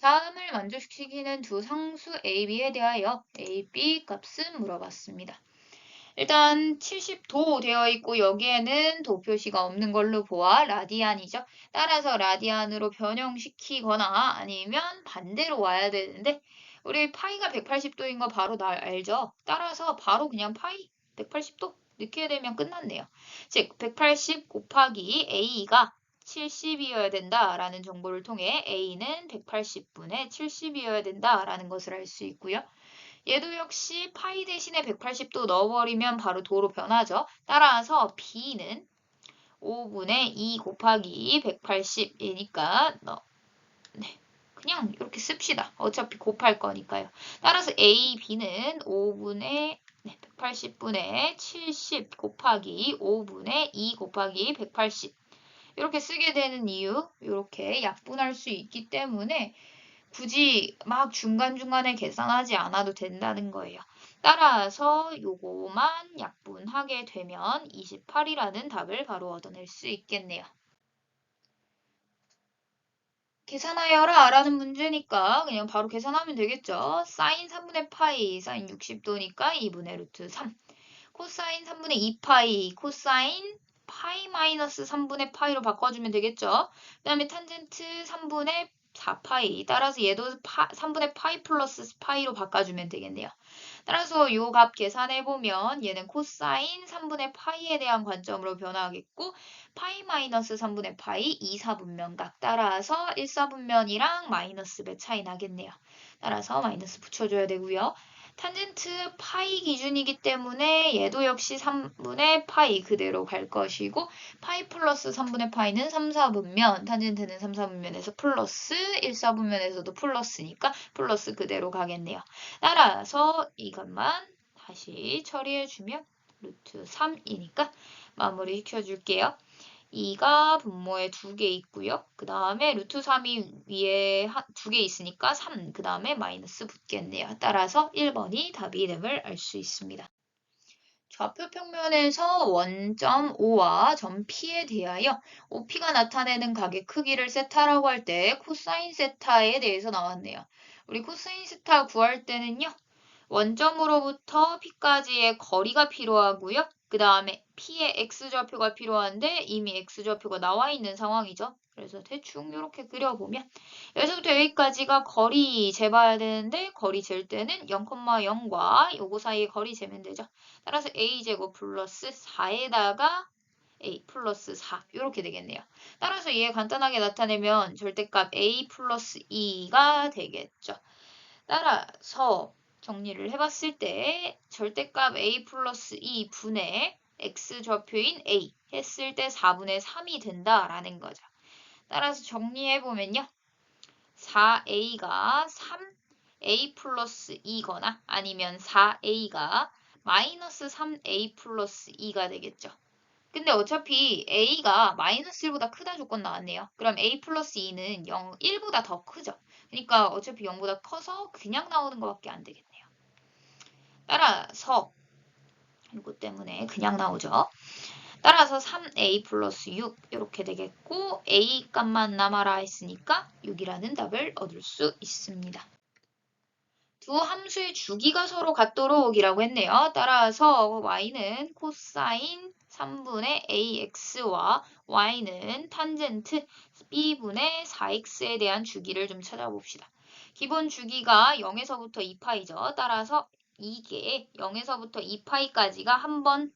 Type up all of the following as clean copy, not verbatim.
다음을 만족시키는 두 상수 a, b에 대하여 a, b 값은 물어봤습니다. 일단 70도 되어 있고 여기에는 도 표시가 없는 걸로 보아 라디안이죠. 따라서 라디안으로 변형시키거나 아니면 반대로 와야 되는데 우리 파이가 180도인 거 바로 알죠. 따라서 바로 그냥 파이 180도 넣게 되면 끝났네요. 즉 180 곱하기 a가 70이어야 된다라는 정보를 통해 a는 180분의 70이어야 된다라는 것을 알 수 있고요. 얘도 역시 파이 대신에 180도 넣어버리면 바로 도로 변하죠. 따라서 b는 5분의 2 곱하기 180이니까 그냥 이렇게 씁시다. 어차피 곱할 거니까요. 따라서 a, b는 5분의 180분의 70 곱하기 5분의 2 곱하기 180 이렇게 쓰게 되는 이유, 이렇게 약분할 수 있기 때문에 굳이 막 중간중간에 계산하지 않아도 된다는 거예요. 따라서 요거만 약분하게 되면 28이라는 답을 바로 얻어낼 수 있겠네요. 계산하여라 라는 문제니까 그냥 바로 계산하면 되겠죠. 사인 3분의 파이, 사인 60도니까 2분의 루트 3. 코사인 3분의 2파이, 코사인 파이 마이너스 3분의 파이로 바꿔주면 되겠죠. 그 다음에 탄젠트 3분의 4파이, 따라서 얘도 3분의 파이 플러스 파이로 바꿔주면 되겠네요. 따라서 요 값 계산해보면 얘는 코사인 3분의 파이에 대한 관점으로 변화하겠고 파이 마이너스 3분의 파이 2, 4분면각 따라서 1, 4분면이랑 마이너스 몇 차이 나겠네요. 따라서 마이너스 붙여줘야 되고요. 탄젠트 파이 기준이기 때문에 얘도 역시 3분의 파이 그대로 갈 것이고 파이 플러스 3분의 파이는 3, 4분면 탄젠트는 3, 4분면에서 플러스 1, 4분면에서도 플러스니까 플러스 그대로 가겠네요. 따라서 이것만 다시 처리해주면 루트 3이니까 마무리 시켜줄게요. 2가 분모에 2개 있고요. 그 다음에 루트 3이 위에 2개 있으니까 3, 그 다음에 마이너스 붙겠네요. 따라서 1번이 답이 됨을 알 수 있습니다. 좌표 평면에서 원점 O와 점 P에 대하여 OP가 나타내는 각의 크기를 세타라고 할 때 코사인 세타에 대해서 나왔네요. 우리 코사인 세타 구할 때는요. 원점으로부터 P까지의 거리가 필요하고요. 그 다음에 P의 X좌표가 필요한데 이미 X좌표가 나와 있는 상황이죠. 그래서 대충 이렇게 그려보면 여기서부터 여기까지가 거리 재봐야 되는데 거리 잴 때는 0,0과 요거 사이에 거리 재면 되죠. 따라서 A제곱 플러스 4에다가 A 플러스 4 이렇게 되겠네요. 따라서 얘 간단하게 나타내면 절대값 A 플러스 2가 되겠죠. 따라서 정리를 해봤을 때 절대값 A 플러스 2분의 X좌표인 A 했을 때 4분의 3이 된다라는 거죠. 따라서 정리해보면요. 4A가 3A 플러스 2거나 아니면 4A가 마이너스 3A 플러스 2가 되겠죠. 근데 어차피 A가 마이너스 1보다 크다 조건 나왔네요. 그럼 A 플러스 2는 1보다 더 크죠. 그러니까 어차피 0보다 커서 그냥 나오는 것밖에 안 되겠네요. 따라서 이것 때문에 그냥 나오죠. 따라서 3A 플러스 6 이렇게 되겠고 A 값만 남아라 했으니까 6이라는 답을 얻을 수 있습니다. 두 함수의 주기가 서로 같도록 이라고 했네요. 따라서 y는 코사인 3분의 ax와 y는 탄젠트 b분의 4x에 대한 주기를 좀 찾아봅시다. 기본 주기가 0에서부터 2파이죠. 따라서 이게 0에서부터 2파이까지가 한번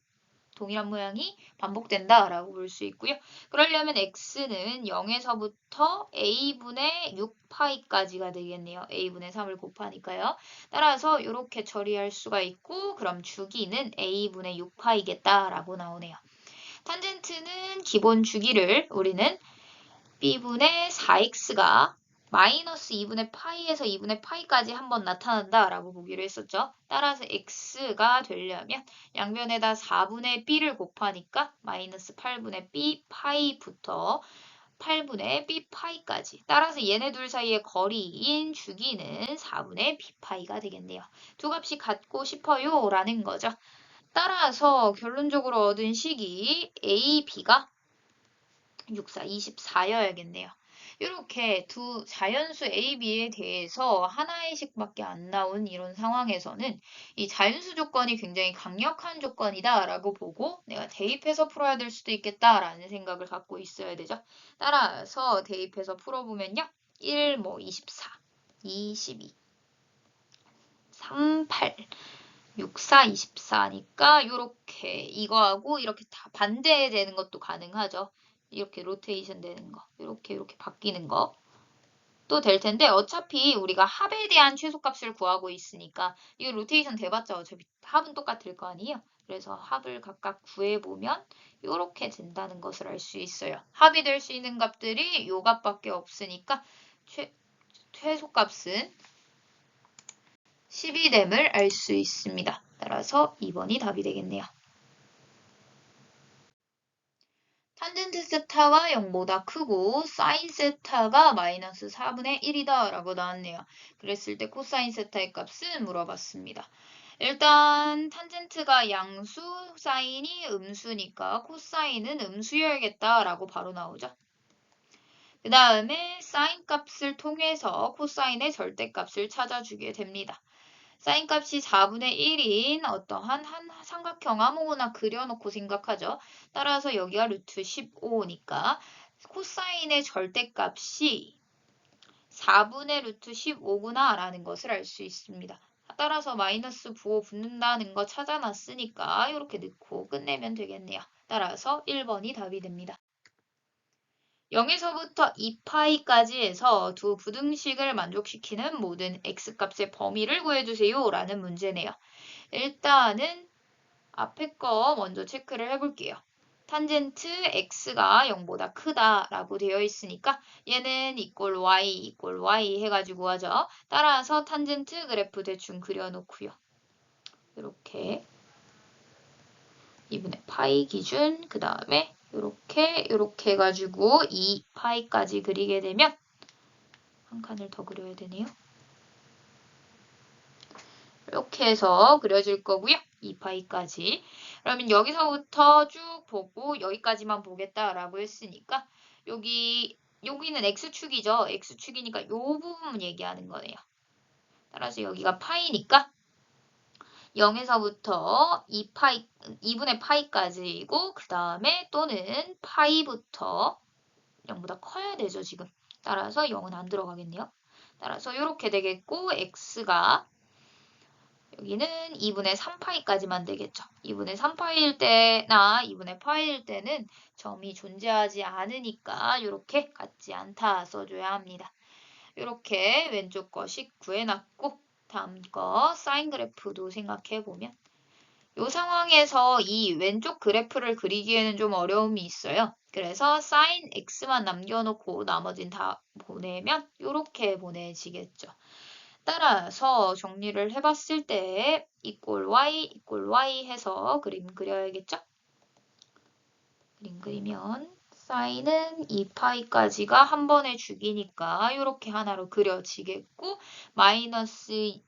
동일한 모양이 반복된다라고 볼 수 있고요. 그러려면 x는 0에서부터 a분의 6파이까지가 되겠네요. a분의 3을 곱하니까요. 따라서 이렇게 처리할 수가 있고 그럼 주기는 a분의 6파이겠다라고 나오네요. 탄젠트는 기본 주기를 우리는 b분의 4x가 마이너스 2분의 파이에서 2분의 파이까지 한번 나타난다라고 보기로 했었죠. 따라서 x가 되려면 양변에다 4분의 b를 곱하니까 마이너스 8분의 b 파이부터 8분의 b 파이까지. 따라서 얘네 둘 사이의 거리인 주기는 4분의 b 파이가 되겠네요. 두 값이 같고 싶어요 라는 거죠. 따라서 결론적으로 얻은 식이 a, b가 6, 4, 24여야겠네요. 이렇게 두 자연수 A, B에 대해서 하나의 식밖에 안 나온 이런 상황에서는 이 자연수 조건이 굉장히 강력한 조건이다라고 보고 내가 대입해서 풀어야 될 수도 있겠다라는 생각을 갖고 있어야 되죠. 따라서 대입해서 풀어보면요. 1, 24, 22, 38, 64, 24니까 이렇게 이거하고 이렇게 다 반대되는 것도 가능하죠. 이렇게 로테이션 되는 거, 이렇게 바뀌는 거. 또 될 텐데 어차피 우리가 합에 대한 최소값을 구하고 있으니까 이 로테이션 돼봤자 어차피 합은 똑같을 거 아니에요. 그래서 합을 각각 구해보면 이렇게 된다는 것을 알 수 있어요. 합이 될 수 있는 값들이 요 값밖에 없으니까 최소값은 12됨을 알 수 있습니다. 따라서 2번이 답이 되겠네요. 탄젠트 세타가 0보다 크고 사인 세타가 마이너스 4분의 1이다 라고 나왔네요. 그랬을 때 코사인 세타의 값은 물어봤습니다. 일단 탄젠트가 양수, 사인이 음수니까 코사인은 음수여야겠다 라고 바로 나오죠. 그 다음에 사인 값을 통해서 코사인의 절대값을 찾아주게 됩니다. 사인 값이 4분의 1인 어떠한 한 삼각형 아무거나 그려놓고 생각하죠. 따라서 여기가 루트 15니까 코사인의 절대값이 4분의 루트 15구나 라는 것을 알 수 있습니다. 따라서 마이너스 부호 붙는다는 거 찾아놨으니까 이렇게 넣고 끝내면 되겠네요. 따라서 1번이 답이 됩니다. 0에서부터 2파이까지 해서 두 부등식을 만족시키는 모든 x값의 범위를 구해주세요 라는 문제네요. 일단은 앞에 거 먼저 체크를 해볼게요. 탄젠트 x가 0보다 크다라고 되어 있으니까 얘는 이꼴 y 해가지고 하죠. 따라서 탄젠트 그래프 대충 그려놓고요. 이렇게 2분의 파이 기준 그 다음에 이렇게 해가지고 2파이까지 그리게 되면 한 칸을 더 그려야 되네요. 이렇게 해서 그려질 거고요. 2파이까지. 그러면 여기서부터 쭉 보고 여기까지만 보겠다라고 했으니까 여기는 x축이죠. x축이니까 이 부분 얘기하는 거네요. 따라서 여기가 파이니까 0에서부터 2분의 파이까지이고 그 다음에 또는 파이부터 0보다 커야 되죠, 지금. 따라서 0은 안 들어가겠네요. 따라서 이렇게 되겠고 x가 여기는 2분의 3파이까지만 되겠죠. 2분의 3파이일 때나 2분의 파이일 때는 점이 존재하지 않으니까 이렇게 같지 않다 써줘야 합니다. 이렇게 왼쪽 거식 구해놨고 다음 거 사인 그래프도 생각해보면 이 상황에서 이 왼쪽 그래프를 그리기에는 좀 어려움이 있어요. 그래서 sin x만 남겨놓고 나머진 다 보내면 이렇게 보내지겠죠. 따라서 정리를 해봤을 때 equal y 해서 그림 그려야겠죠? 그림 그리면 sin은 2파이까지가 한 번에 죽이니까 이렇게 하나로 그려지겠고 마이너스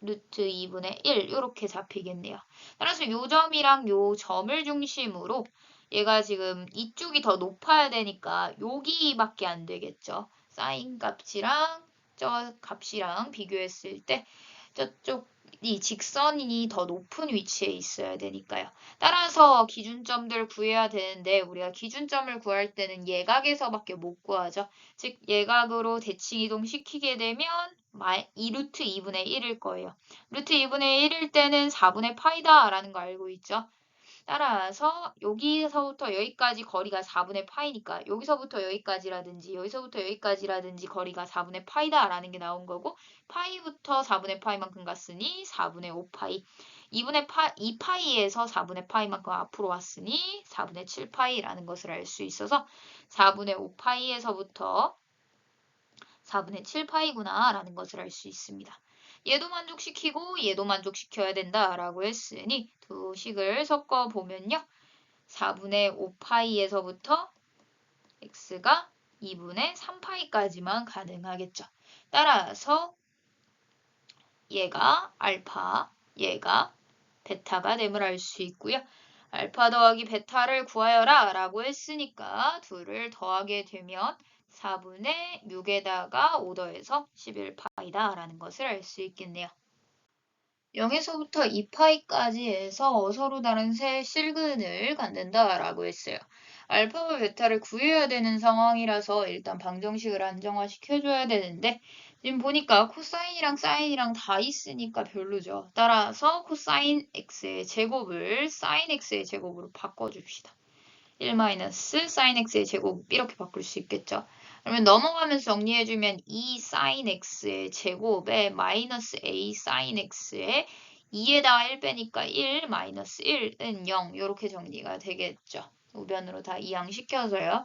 루트 2분의 1 이렇게 잡히겠네요. 따라서 요 점이랑 요 점을 중심으로 얘가 지금 이쪽이 더 높아야 되니까 여기밖에 안 되겠죠. 사인 값이랑 저 값이랑 비교했을 때 저쪽 이 직선이 더 높은 위치에 있어야 되니까요. 따라서 기준점들 구해야 되는데 우리가 기준점을 구할 때는 예각에서밖에 못 구하죠. 즉 예각으로 대칭 이동시키게 되면 2루트 2분의 1일 거예요. 루트 2분의 1일 때는 4분의 파이다 라는 거 알고 있죠. 따라서 여기서부터 여기까지 거리가 4분의 파이니까 여기서부터 여기까지라든지 여기서부터 여기까지라든지 거리가 4분의 파이다 라는 게 나온 거고 파이부터 4분의 파이만큼 갔으니 4분의 5파이 2파이에서 4분의 파이만큼 앞으로 왔으니 4분의 7파이라는 것을 알 수 있어서 4분의 5파이에서부터 4분의 7파이구나 라는 것을 알 수 있습니다. 얘도 만족시키고 얘도 만족시켜야 된다라고 했으니 두 식을 섞어보면요. 4분의 5파이에서부터 x가 2분의 3파이까지만 가능하겠죠. 따라서 얘가 알파, 얘가 베타가 됨을 알 수 있고요. 알파 더하기 베타를 구하여라 라고 했으니까 둘을 더하게 되면 4분의 6에다가 오더해서 11파이다 라는 것을 알 수 있겠네요. 0에서부터 2파이까지 해서 서로 다른 세 실근을 갖는다 라고 했어요. 알파와 베타를 구해야 되는 상황이라서 일단 방정식을 안정화시켜줘야 되는데 지금 보니까 코사인이랑 사인이랑 다 있으니까 별로죠. 따라서 코사인 x의 제곱을 사인 x의 제곱으로 바꿔줍시다. 1-sin x의 제곱 이렇게 바꿀 수 있겠죠. 그러면 넘어가면서 정리해주면 2sin x의 제곱에 마이너스 a sin x에 2에다가 1 빼니까 1 마이너스 1은 0 이렇게 정리가 되겠죠. 우변으로 다 이항시켜서요.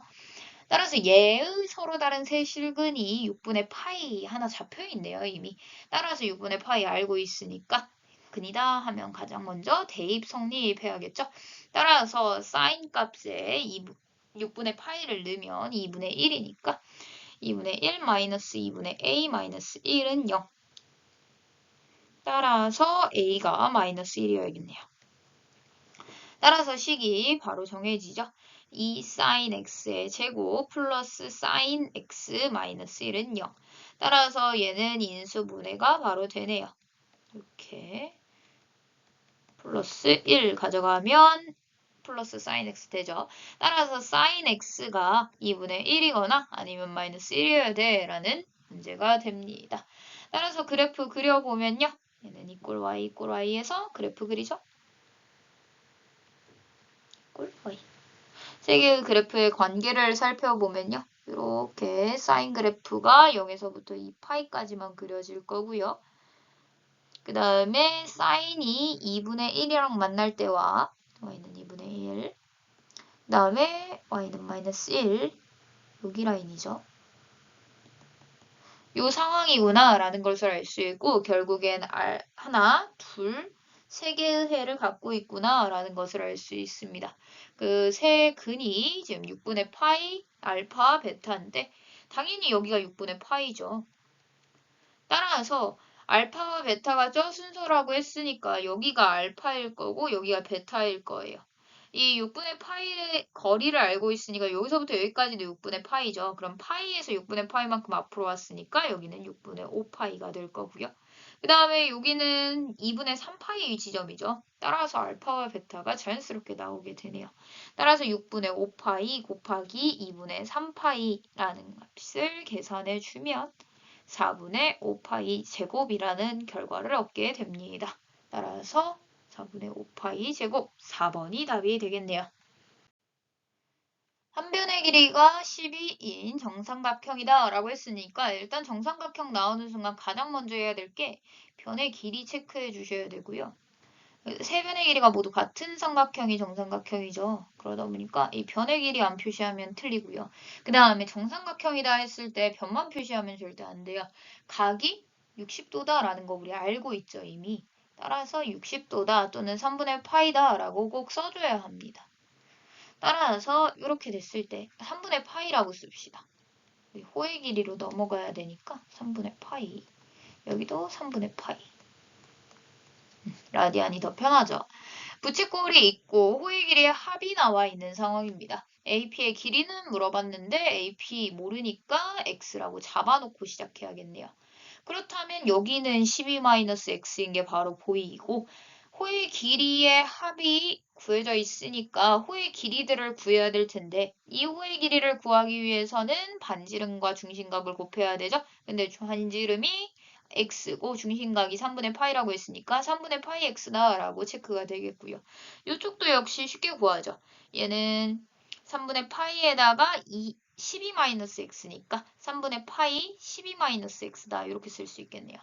따라서 얘의 서로 다른 세 실근이 6분의 파이 하나 잡혀있네요. 이미. 따라서 6분의 파이 알고 있으니까 근이다 하면 가장 먼저 대입 성립해야겠죠. 따라서 sin 값에 6분의 파이를 넣으면 2분의 1이니까 2분의 1 마이너스 2분의 a 마이너스 1은 0. 따라서 a가 마이너스 1이어야겠네요. 따라서 식이 바로 정해지죠. 2 sin x의 제곱 플러스 sin x 마이너스 1은 0. 따라서 얘는 인수분해가 바로 되네요. 이렇게 플러스 1 가져가면 플러스 sin x 되죠. 따라서 sin x가 2분의 1이거나 아니면 마이너스 1이어야 돼 라는 문제가 됩니다. 따라서 그래프 그려보면요. 얘는 이꼴 y에서 그래프 그리죠. 이꼴 y. 세 개의 그래프의 관계를 살펴보면요. 이렇게 사인 그래프가 0에서부터 2파이까지만 그려질 거고요. 그 다음에 사인이 2분의 1이랑 만날 때와 y는 2분의 1, 그 다음에 y는 마이너스 1, 여기 라인이죠. 요 상황이구나 라는 것을 알 수 있고 결국엔 하나, 둘, 세 개의 해를 갖고 있구나 라는 것을 알 수 있습니다. 그 세 근이 지금 6분의 파이, 알파, 베타인데 당연히 여기가 6분의 파이죠. 따라서 알파와 베타가 저 순서라고 했으니까 여기가 알파일 거고 여기가 베타일 거예요. 이 6분의 파이의 거리를 알고 있으니까 여기서부터 여기까지도 6분의 파이죠. 그럼 파이에서 6분의 파이만큼 앞으로 왔으니까 여기는 6분의 5파이가 될 거고요. 그 다음에 여기는 2분의 3파이 지점이죠. 따라서 알파와 베타가 자연스럽게 나오게 되네요. 따라서 6분의 5파이 곱하기 2분의 3파이라는 값을 계산해 주면 4분의 5파이 제곱이라는 결과를 얻게 됩니다. 따라서 4분의 5파이 제곱 4번이 답이 되겠네요. 한 변의 길이가 12인 정삼각형이다 라고 했으니까 일단 정삼각형 나오는 순간 가장 먼저 해야 될 게 변의 길이 체크해 주셔야 되고요. 세 변의 길이가 모두 같은 삼각형이 정삼각형이죠. 그러다 보니까 이 변의 길이 안 표시하면 틀리고요. 그 다음에 정삼각형이다 했을 때 변만 표시하면 절대 안 돼요. 각이 60도다 라는 거 우리 알고 있죠 이미. 따라서 60도다 또는 3분의 파이다 라고 꼭 써줘야 합니다. 따라서 이렇게 됐을 때 3분의 파이라고 씁시다. 호의 길이로 넘어가야 되니까 3분의 파이. 여기도 3분의 파이. 라디안이 더 편하죠. 부채꼴이 있고 호의 길이의 합이 나와 있는 상황입니다. AP의 길이는 물어봤는데 AP 모르니까 X라고 잡아놓고 시작해야겠네요. 그렇다면 여기는 12-X인 게 바로 보이고 호의 길이의 합이 구해져 있으니까 호의 길이들을 구해야 될 텐데 이 호의 길이를 구하기 위해서는 반지름과 중심각을 곱해야 되죠. 근데 반지름이 x고 중심각이 3분의 파이라고 했으니까 3분의 파이 x다 라고 체크가 되겠고요. 이쪽도 역시 쉽게 구하죠. 얘는 3분의 파이에다가 12-x니까 3분의 파이 12-x다 이렇게 쓸 수 있겠네요.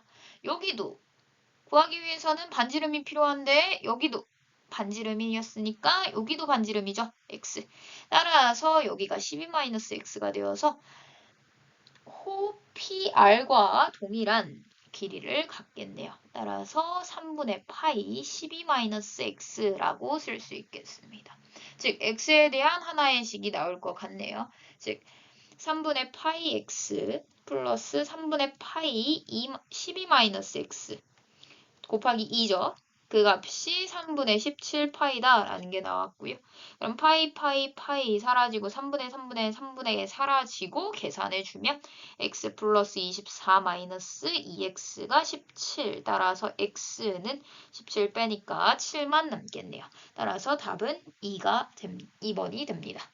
여기도 구하기 위해서는 반지름이 필요한데 여기도 반지름이었으니까 여기도 반지름이죠. x. 따라서 여기가 12-x가 되어서 호 PR과 동일한 길이를 갖겠네요. 따라서 3분의 파이 12-x라고 쓸 수 있겠습니다. 즉 x에 대한 하나의 식이 나올 것 같네요. 즉 3분의 파이 x 플러스 3분의 파이 12-x 곱하기 2죠. 그 값이 3분의 17파이다 라는 게 나왔고요. 그럼 파이 사라지고 3분의 사라지고 계산해주면 x 플러스 24 마이너스 2x가 17. 따라서 x는 17 빼니까 7만 남겠네요. 따라서 답은 2번이 됩니다.